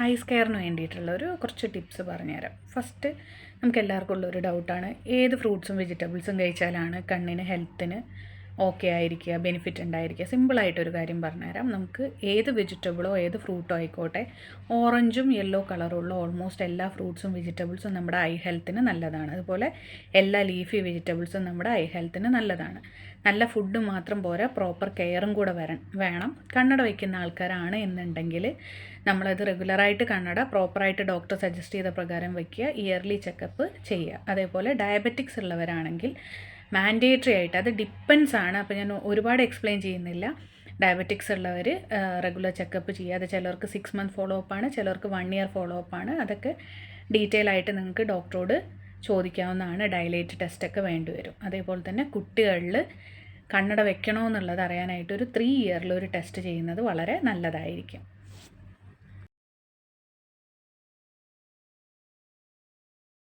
Ice കെയറിന് വേണ്ടിയിട്ടുള്ള കുറച്ച് tips പറഞ്ഞുതരാം. ഫസ്റ്റ് നമുക്ക് എല്ലാവർക്കും ഉള്ളൊരു ഡൗട്ടാണ്, ഏത് ഫ്രൂട്ട്സും വെജിറ്റബിൾസും കഴിച്ചാലാണ് കണ്ണിന് ഹെൽത്തിന് ഓക്കെ ആയിരിക്കുക, ബെനിഫിറ്റ് ഉണ്ടായിരിക്കുക. സിമ്പിളായിട്ടൊരു കാര്യം പറഞ്ഞുതരാം. നമുക്ക് ഏത് വെജിറ്റബിളോ ഏത് ഫ്രൂട്ടോ ആയിക്കോട്ടെ, ഓറഞ്ചും യെല്ലോ കളറുള്ള ഓൾമോസ്റ്റ് എല്ലാ ഫ്രൂട്ട്സും വെജിറ്റബിൾസും നമ്മുടെ ഐ ഹെൽത്തിന് നല്ലതാണ്. അതുപോലെ എല്ലാ ലീഫി വെജിറ്റബിൾസും നമ്മുടെ ഐ ഹെൽത്തിന് നല്ലതാണ്. നല്ല ഫുഡ് മാത്രം പോരാ, പ്രോപ്പർ കെയറും കൂടെ വേണം. കണ്ണട വയ്ക്കുന്ന ആൾക്കാരാണ് എന്നുണ്ടെങ്കിൽ നമ്മളത് റെഗുലറായിട്ട് കണ്ണട പ്രോപ്പറായിട്ട് ഡോക്ടർ സജസ്റ്റ് ചെയ്ത പ്രകാരം വയ്ക്കുക, ഇയർലി ചെക്കപ്പ് ചെയ്യുക. അതേപോലെ ഡയബറ്റിക്സ് ഉള്ളവരാണെങ്കിൽ മാൻഡേറ്ററി ആയിട്ട്, അത് ഡിപ്പെൻസ് ആണ്, അപ്പോൾ ഞാൻ ഒരുപാട് എക്സ്പ്ലെയിൻ ചെയ്യുന്നില്ല. ഡയബറ്റിക്സ് ഉള്ളവർ റെഗുലർ ചെക്കപ്പ് ചെയ്യുക. അത് ചിലർക്ക് 6 മന്ത് ഫോളോ അപ്പാണ്, ചിലർക്ക് 1 ഇയർ ഫോളോ അപ്പാണ്. അതൊക്കെ ഡീറ്റെയിൽ ആയിട്ട് നിങ്ങൾക്ക് ഡോക്ടറോട് ചോദിക്കാവുന്നതാണ്. ഡയലേറ്റ് ടെസ്റ്റൊക്കെ വേണ്ടി വരും. അതേപോലെ തന്നെ കുട്ടികളിൽ കണ്ണട വെക്കണമെന്നുള്ളത് അറിയാനായിട്ട് ഒരു 3 ഇയറിൽ ഒരു ടെസ്റ്റ് ചെയ്യുന്നത് വളരെ നല്ലതായിരിക്കും.